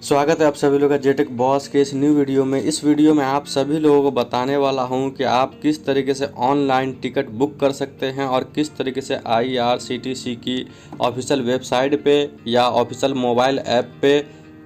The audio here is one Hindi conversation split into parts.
स्वागत है आप सभी लोगों का जेटेक बॉस के इस न्यू वीडियो में। इस वीडियो में आप सभी लोगों को बताने वाला हूं कि आप किस तरीके से ऑनलाइन टिकट बुक कर सकते हैं और किस तरीके से IRCTC की ऑफिशियल वेबसाइट पे या ऑफिशियल मोबाइल ऐप पे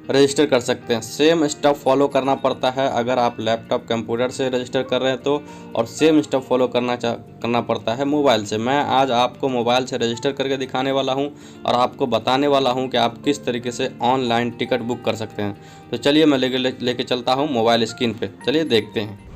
रजिस्टर कर सकते हैं। सेम स्टेप फॉलो करना पड़ता है अगर आप लैपटॉप कंप्यूटर से रजिस्टर कर रहे हैं तो, और सेम स्टेप फॉलो करना पड़ता है मोबाइल से। मैं आज आपको मोबाइल से रजिस्टर करके दिखाने वाला हूं और आपको बताने वाला हूं कि आप किस तरीके से ऑनलाइन टिकट बुक कर सकते हैं। तो चलिए मैं लेके चलता हूं मोबाइल स्क्रीन पे, चलिए देखते हैं।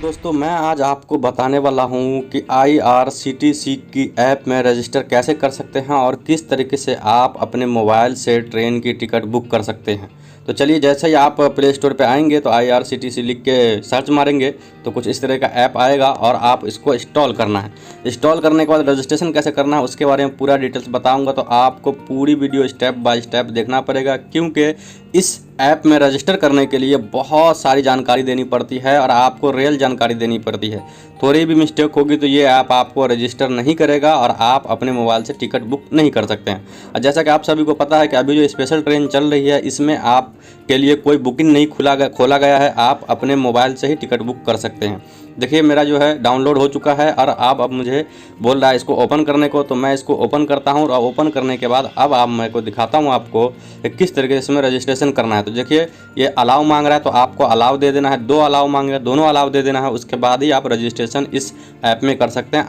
दोस्तों मैं आज आपको बताने वाला हूं कि IRCTC की ऐप में रजिस्टर कैसे कर सकते हैं और किस तरीके से आप अपने मोबाइल से ट्रेन की टिकट बुक कर सकते हैं। तो चलिए, जैसे ही आप प्ले स्टोर पे आएंगे तो IRCTC लिख के सर्च मारेंगे तो कुछ इस तरह का ऐप आएगा और आप इसको इंस्टॉल करना है। इंस्टॉल करने के बाद रजिस्ट्रेशन कैसे करना है उसके बारे में पूरा डिटेल्स बताऊंगा, तो आपको पूरी वीडियो स्टेप बाय स्टेप देखना पड़ेगा, क्योंकि इस ऐप में रजिस्टर करने के लिए बहुत सारी जानकारी देनी पड़ती है और आपको रियल जानकारी देनी पड़ती है। थोड़ी भी मिस्टेक होगी तो ये ऐप आपको रजिस्टर नहीं करेगा और आप अपने मोबाइल से टिकट बुक नहीं कर सकते हैं। और जैसा कि आप सभी को पता है कि अभी जो स्पेशल ट्रेन चल रही है इसमें आप के लिए कोई बुकिंग नहीं खोला गया है, आप अपने मोबाइल से ही टिकट बुक कर सकते हैं। देखिए मेरा जो है डाउनलोड हो चुका है और अब मुझे बोल रहा है इसको ओपन करने को, तो मैं इसको ओपन करता हूं और ओपन करने के बाद अब आप मेरे को दिखाता हूं आपको किस तरीके से इसमें रजिस्ट्रेशन करना है। तो देखिए ये अलाउ मांग रहा है तो आपको अलाउ दे देना है, 2 अलाउ मांग रहा है, दोनों अलाउ दे देना है। उसके बाद ही आप रजिस्ट्रेशन इस ऐप में कर सकते हैं,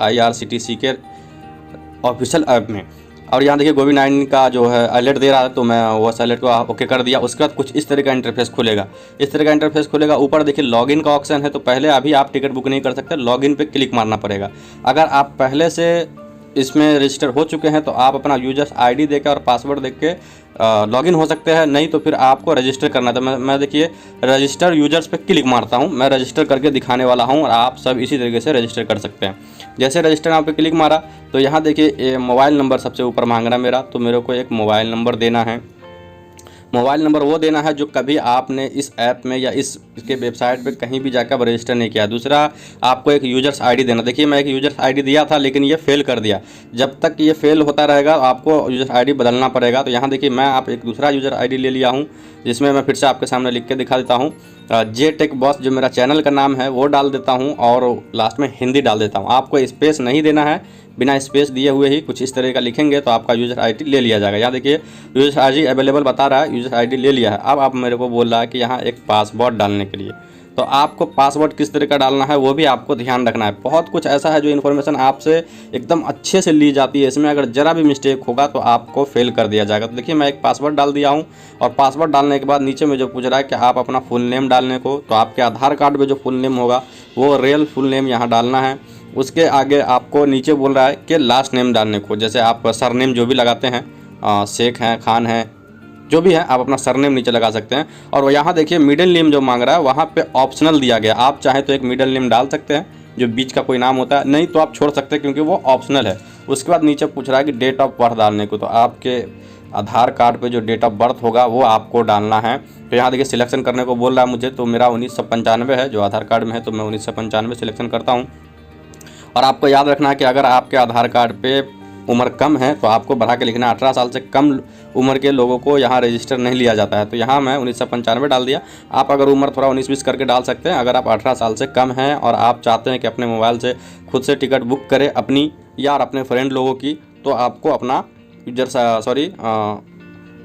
IRCTC के ऑफिशियल ऐप में। और यहाँ देखिए कोविड-19 का जो है अलर्ट दे रहा है, तो मैं वो अलर्ट को ओके कर दिया। उसके बाद कुछ इस तरह का इंटरफेस खुलेगा, इस तरह का इंटरफेस खुलेगा। ऊपर देखिए लॉगिन का ऑप्शन है, तो पहले अभी आप टिकट बुक नहीं कर सकते, लॉगिन पे क्लिक मारना पड़ेगा। अगर आप पहले से इसमें रजिस्टर हो चुके हैं तो आप अपना यूजर्स ID देकर और पासवर्ड देख के लॉगिन हो सकते हैं, नहीं तो फिर आपको रजिस्टर करना है। तो मैं देखिए रजिस्टर यूजर्स पे क्लिक मारता हूं, मैं रजिस्टर करके दिखाने वाला हूं और आप सब इसी तरीके से रजिस्टर कर सकते हैं। जैसे रजिस्टर यहाँ पे क्लिक मारा तो यहाँ देखिए मोबाइल नंबर सबसे ऊपर मांग रहा है मेरा, तो मेरे को एक मोबाइल नंबर देना है। मोबाइल नंबर वो देना है जो कभी आपने इस ऐप में या इसके वेबसाइट पे कहीं भी जाकर रजिस्टर नहीं किया। दूसरा, आपको एक यूजर्स ID देना। देखिए मैं एक यूजर्स ID दिया था लेकिन ये फेल कर दिया। जब तक ये फेल होता रहेगा आपको यूजर्स ID बदलना पड़ेगा। तो यहाँ देखिए मैं एक दूसरा यूजर ID ले लिया हूँ, जिसमें मैं फिर से आपके सामने लिख के दिखा देता हूँ। जेटेक बॉस जो मेरा चैनल का नाम है वो डाल देता हूँ और लास्ट में हिंदी डाल देता हूँ। आपको स्पेस नहीं देना है, बिना स्पेस दिए हुए ही कुछ इस तरह का लिखेंगे तो आपका यूजर ID ले लिया जाएगा। यहाँ देखिए यूजर ID अवेलेबल बता रहा है, यूजर ID ले लिया है। अब आप मेरे को बोल रहा है कि यहाँ एक पासवर्ड डालने के लिए, तो आपको पासवर्ड किस तरह का डालना है वो भी आपको ध्यान रखना है। बहुत कुछ ऐसा है जो इन्फॉर्मेशन आपसे एकदम अच्छे से ली जाती है, इसमें अगर ज़रा भी मिस्टेक होगा तो आपको फेल कर दिया जाएगा। तो देखिए मैं एक पासवर्ड डाल दिया हूँ और पासवर्ड डालने के बाद नीचे में जो पूछ रहा है कि आप अपना फुल नेम डालने को, तो आपके आधार कार्ड में जो फुल नेम होगा वो रियल फुल नेम यहाँ डालना है। उसके आगे आपको नीचे बोल रहा है कि लास्ट नेम डालने को, जैसे आप सरनेम जो भी लगाते हैं, शेख हैं, खान हैं, जो भी है आप अपना सरनेम नीचे लगा सकते हैं। और यहाँ देखिए मिडिल नेम जो मांग रहा है वहाँ पे ऑप्शनल दिया गया, आप चाहें तो एक मिडिल नेम डाल सकते हैं जो बीच का कोई नाम होता है, नहीं तो आप छोड़ सकते हैं क्योंकि वो ऑप्शनल है। उसके बाद नीचे पूछ रहा है कि डेट ऑफ बर्थ डालने को, तो आपके आधार कार्ड पे जो डेट ऑफ बर्थ होगा वो आपको डालना है। तो यहाँ देखिए सिलेक्शन करने को बोल रहा है मुझे, तो मेरा 1995 है जो आधार कार्ड में है, तो मैं 1995 सिलेक्शन करता हूँ। और आपको याद रखना है कि अगर आपके आधार कार्ड पे उम्र कम है तो आपको बढ़ा के लिखना है। 18 साल से कम उम्र के लोगों को यहाँ रजिस्टर नहीं लिया जाता है, तो यहाँ मैं 1995 डाल दिया। आप अगर उम्र थोड़ा 19-20 करके डाल सकते हैं। अगर आप 18 साल से कम हैं और आप चाहते हैं कि अपने मोबाइल से खुद से टिकट बुक करें अपनी या अपने फ्रेंड लोगों की, तो आपको अपना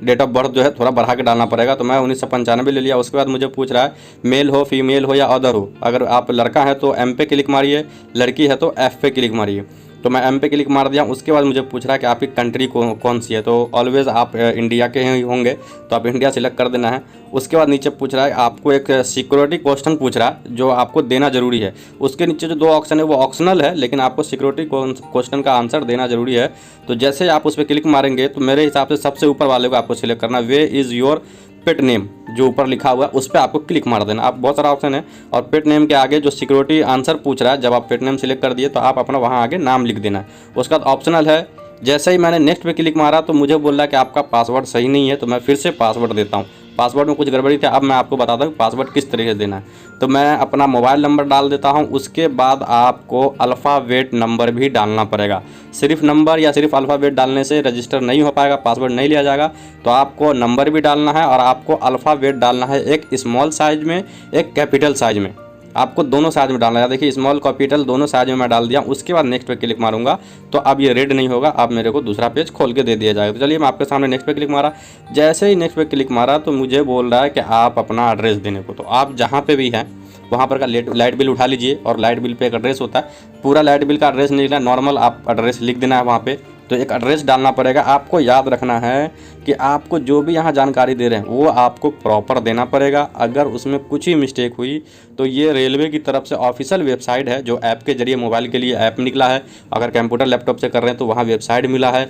डेट ऑफ बर्थ जो है थोड़ा बढ़ा के डालना पड़ेगा। तो मैं 1995 ले लिया। उसके बाद मुझे पूछ रहा है मेल हो, फीमेल हो या अदर हो। अगर आप लड़का है तो M पे क्लिक मारिए, लड़की है तो F पे क्लिक मारिए। तो मैं M पे क्लिक मार दिया। उसके बाद मुझे पूछ रहा है कि आपकी कंट्री कौन सी है, तो ऑलवेज़ आप इंडिया के ही होंगे तो आप इंडिया सिलेक्ट कर देना है। उसके बाद नीचे पूछ रहा है आपको एक सिक्योरिटी क्वेश्चन पूछ रहा है जो आपको देना जरूरी है। उसके नीचे जो 2 ऑप्शन है वो ऑप्शनल है, लेकिन आपको सिक्योरिटी क्वेश्चन का आंसर देना जरूरी है। तो जैसे आप उस पर क्लिक मारेंगे तो मेरे हिसाब से सबसे ऊपर वाले को आपको सिलेक्ट करना, वे इज़ योर पेट नेम जो ऊपर लिखा हुआ है उस पर आपको क्लिक मार देना। आप बहुत सारा ऑप्शन है और पेट नेम के आगे जो सिक्योरिटी आंसर पूछ रहा है, जब आप पेट नेम सिलेक्ट कर दिए तो आप अपना वहाँ आगे नाम लिख देना है। उसका ऑप्शनल है। जैसे ही मैंने नेक्स्ट पे क्लिक मारा तो मुझे बोल रहा है कि आपका पासवर्ड सही नहीं है, तो मैं फिर से पासवर्ड देता हूँ। पासवर्ड में कुछ गड़बड़ी थी। अब मैं आपको बताता हूँ पासवर्ड किस तरीके से देना है। तो मैं अपना मोबाइल नंबर डाल देता हूँ, उसके बाद आपको अल्फ़ाबेट नंबर भी डालना पड़ेगा। सिर्फ नंबर या सिर्फ अल्फ़ाबेट डालने से रजिस्टर नहीं हो पाएगा, पासवर्ड नहीं लिया जाएगा। तो आपको नंबर भी डालना है और आपको अल्फ़ाबेट डालना है, एक स्मॉल साइज में एक कैपिटल साइज में, आपको दोनों साइज में डालना है। देखिए स्मॉल कैपिटल दोनों साइज में मैं डाल दिया। उसके बाद नेक्स्ट पे क्लिक मारूंगा तो अब ये रेड नहीं होगा, अब मेरे को दूसरा पेज खोल के दे दिया जाएगा। तो चलिए मैं आपके सामने नेक्स्ट पे क्लिक मारा। जैसे ही नेक्स्ट पे क्लिक मारा तो मुझे बोल रहा है कि आप अपना एड्रेस देने को। तो आप जहाँ पे भी हैं वहाँ पर का लाइट बिल उठा लीजिए और लाइट बिल पे एक एड्रेस होता है, पूरा लाइट बिल का एड्रेस नहीं लिखना, नॉर्मल आप एड्रेस लिख देना है वहाँ पे। तो एक एड्रेस डालना पड़ेगा। आपको याद रखना है कि आपको जो भी यहाँ जानकारी दे रहे हैं वो आपको प्रॉपर देना पड़ेगा। अगर उसमें कुछ ही मिस्टेक हुई तो ये रेलवे की तरफ से ऑफिशियल वेबसाइट है, जो ऐप के जरिए मोबाइल के लिए ऐप निकला है। अगर कंप्यूटर लैपटॉप से कर रहे हैं तो वहाँ वेबसाइट मिला है।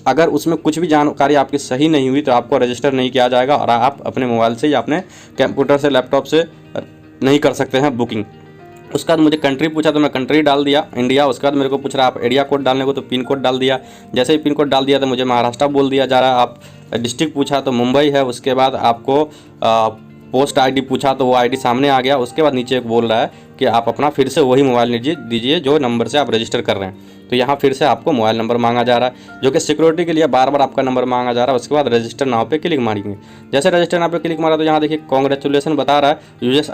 अगर उसमें कुछ भी जानकारी आपकी सही नहीं हुई तो आपको रजिस्टर नहीं किया जाएगा और आप अपने मोबाइल से या अपने कंप्यूटर से लैपटॉप से नहीं कर सकते हैं बुकिंग। उसके बाद मुझे कंट्री पूछा तो मैं कंट्री डाल दिया इंडिया। उसके बाद मेरे को पूछ रहा है आप एरिया कोड डालने को, तो पिन कोड डाल दिया। जैसे ही पिन कोड डाल दिया तो मुझे महाराष्ट्र बोल दिया जा रहा है। आप डिस्ट्रिक्ट पूछा तो मुंबई है। उसके बाद आपको पोस्ट आईडी पूछा तो वो आईडी सामने आ गया। उसके बाद नीचे एक बोल रहा है कि आप अपना फिर से वही मोबाइल दीजिए जो नंबर से आप रजिस्टर कर रहे हैं। तो यहाँ फिर से आपको मोबाइल नंबर मांगा जा रहा है, जो कि सिक्योरिटी के लिए बार बार आपका नंबर मांगा जा रहा है। उसके बाद रजिस्टर नाउ पे क्लिक मारेंगे। जैसे रजिस्टर नाउ पे क्लिक मारा तो यहाँ देखिए कॉन्ग्रेचुलेसन बता रहा है,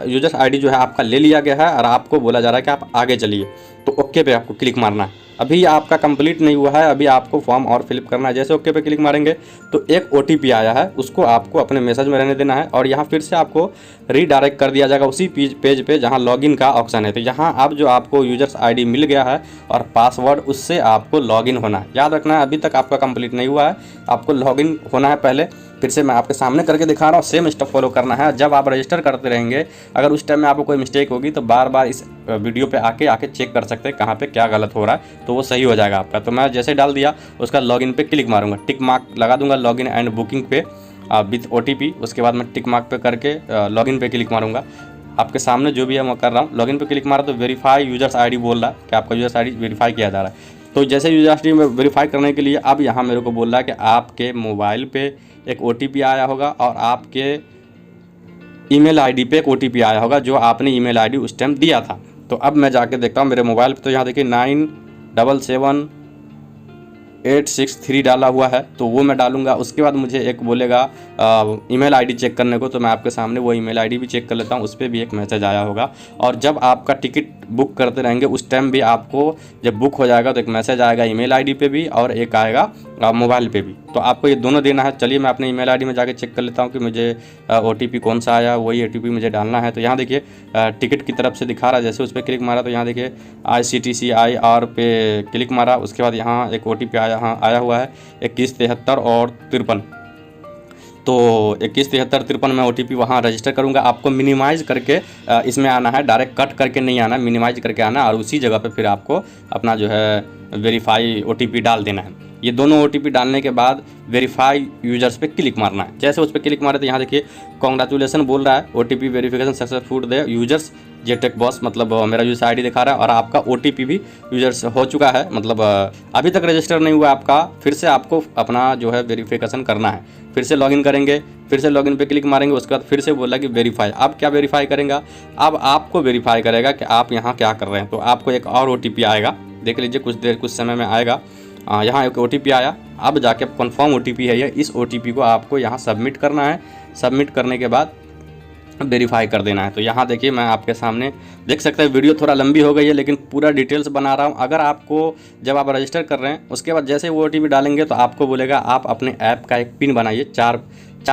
यूजर्स आईडी जो है आपका ले लिया गया है और आपको बोला जा रहा है कि आप आगे चलिए। तो ओके पे आपको क्लिक मारना है। अभी आपका कंप्लीट नहीं हुआ है, अभी आपको फॉर्म और फिलअप करना है। जैसे ओके पे क्लिक मारेंगे तो एक OTP आया है, उसको आपको अपने मैसेज में रहने देना है और यहाँ फिर से आपको रीडायरेक्ट कर दिया जाएगा उसी पेज पे जहाँ लॉगिन का ऑप्शन है। तो यहाँ अब जो आपको यूजर्स आईडी मिल गया है और पासवर्ड, उससे आपको लॉगिन होना है। याद रखना है अभी तक आपका कंप्लीट नहीं हुआ है, आपको लॉगिन होना है पहले। फिर से मैं आपके सामने करके दिखा रहा हूँ, सेम स्टेप फॉलो करना है। जब आप रजिस्टर करते रहेंगे, अगर उस टाइम में आपको कोई मिस्टेक होगी तो बार बार इस वीडियो पे आके चेक कर सकते हैं कहाँ पे क्या गलत हो रहा है, तो वो सही हो जाएगा आपका। तो मैं जैसे डाल दिया उसका लॉगिन पे क्लिक मारूंगा, टिक मार्क लगा दूंगा लॉगिन एंड बुकिंग पे विथ OTP। उसके बाद मैं टिक मार्क पे करके लॉगिन पे क्लिक मारूंगा। आपके सामने जो भी है मैं कर रहा हूँ। लॉगिन पे क्लिक मारा तो वेरीफाई यूजर्स आईडी बोल रहा है कि आपका यूजर्स आईडी वेरीफाई किया जा रहा है। तो जैसे यूजर्स आईडी में वेरीफाई करने के लिए अब यहाँ मेरे को बोल रहा है कि आपके मोबाइल पे एक OTP आया होगा और आपके ईमेल आईडी पे एक OTP आया होगा जो आपने ईमेल आईडी उस टाइम दिया था। तो अब मैं जाके देखता हूँ मेरे मोबाइल पे, तो यहाँ देखिए 977863 डाला हुआ है, तो वो मैं डालूंगा। उसके बाद मुझे एक बोलेगा ईमेल आईडी चेक करने को, तो मैं आपके सामने वो ईमेल आईडी भी चेक कर लेता हूँ। उस पर भी एक मैसेज आया होगा। और जब आपका टिकट बुक करते रहेंगे उस टाइम भी आपको जब बुक हो जाएगा तो एक मैसेज आएगा ईमेल आईडी पे भी और एक आएगा मोबाइल पे भी। तो आपको ये दोनों देना है। चलिए मैं अपने ईमेल आईडी में जाके चेक कर लेता हूँ कि मुझे OTP कौन सा आया, वही OTP मुझे डालना है। तो यहाँ देखिए टिकट की तरफ से दिखा रहा है। जैसे उस पर क्लिक मारा तो यहाँ देखिए ICTC-IR पे क्लिक मारा। उसके बाद यहाँ एक OTP आया हुआ है 2173 और 53। तो 2173-53 में OTP वहाँ रजिस्टर करूँगा। आपको मिनिमाइज़ करके इसमें आना है, डायरेक्ट कट करके नहीं आना, मिनिमाइज़ करके आना और उसी जगह पे फिर आपको अपना जो है वेरीफाई OTP डाल देना है। ये दोनों OTP डालने के बाद वेरीफाई यूजर्स पे क्लिक मारना है। जैसे उस पर क्लिक मारे तो यहाँ देखिए कॉन्ग्रेचुलेसन बोल रहा है, OTP verification successful the users जेटेक बॉस, मतलब मेरा यूजर आईडी दिखा रहा है और आपका OTP भी यूजर्स हो चुका है, मतलब अभी तक रजिस्टर नहीं हुआ आपका। फिर से आपको अपना जो है वेरिफिकेशन करना है। फिर से लॉगिन करेंगे, फिर से लॉगिन पे क्लिक मारेंगे। उसके बाद फिर से बोला कि वेरीफाई। अब क्या वेरीफाई करेगा, अब आपको वेरीफाई करेगा कि आप यहाँ क्या कर रहे हैं। तो आपको एक और OTP आएगा, देख लीजिए कुछ समय में आएगा। यहाँ एक OTP आया। अब जाके कंफर्म OTP है ये, इस OTP को आपको यहाँ सबमिट करना है। सबमिट करने के बाद वेरीफाई कर देना है। तो यहाँ देखिए मैं आपके सामने देख सकते हैं, वीडियो थोड़ा लंबी हो गई है लेकिन पूरा डिटेल्स बना रहा हूँ। अगर आपको जब आप रजिस्टर कर रहे हैं उसके बाद जैसे वो OTP डालेंगे तो आपको बोलेगा आप अपने ऐप का एक पिन बनाइए, चार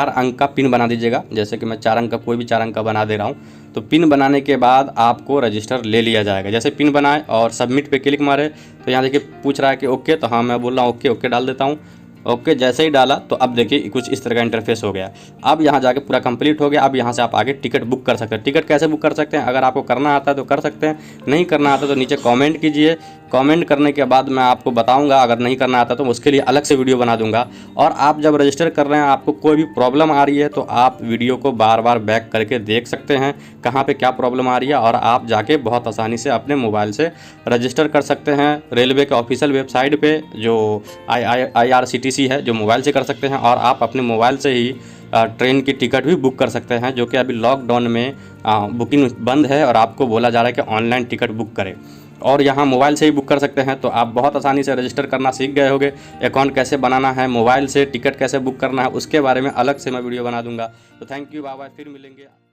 अंक का पिन बना दीजिएगा। जैसे कि मैं 4 अंक का कोई भी 4 अंक का बना दे रहा हूँ। तो पिन बनाने के बाद आपको रजिस्टर ले लिया जाएगा। जैसे पिन बनाए और सबमिट पे क्लिक मारे तो यहाँ देखिए पूछ रहा है कि ओके, तो हाँ मैं बोल रहा हूँ ओके डाल देता हूँ। ओके जैसे ही डाला तो अब देखिए कुछ इस तरह का इंटरफेस हो गया। अब यहाँ जाके पूरा कंप्लीट हो गया। अब यहाँ से आप आगे टिकट बुक कर सकते हैं। टिकट कैसे बुक कर सकते हैं, अगर आपको करना आता है तो कर सकते हैं, नहीं करना आता तो नीचे कमेंट कीजिए। कमेंट करने के बाद मैं आपको बताऊंगा। अगर नहीं करना आता तो उसके लिए अलग से वीडियो बना दूंगा। और आप जब रजिस्टर कर रहे हैं आपको कोई भी प्रॉब्लम आ रही है तो आप वीडियो को बार बार बैक करके देख सकते हैं कहाँ पे क्या प्रॉब्लम आ रही है, और आप जाके बहुत आसानी से अपने मोबाइल से रजिस्टर कर सकते हैं। रेलवे के ऑफिशियल वेबसाइट पे जो IRCTC है, जो मोबाइल से कर सकते हैं, और आप अपने मोबाइल से ही ट्रेन की टिकट भी बुक कर सकते हैं, जो कि अभी लॉकडाउन में बुकिंग बंद है और आपको बोला जा रहा है कि ऑनलाइन टिकट बुक करें। और यहाँ मोबाइल से ही बुक कर सकते हैं। तो आप बहुत आसानी से रजिस्टर करना सीख गए होंगे। अकाउंट कैसे बनाना है, मोबाइल से टिकट कैसे बुक करना है, उसके बारे में अलग से मैं वीडियो बना दूंगा। तो थैंक यू, बाय बाय, फिर मिलेंगे।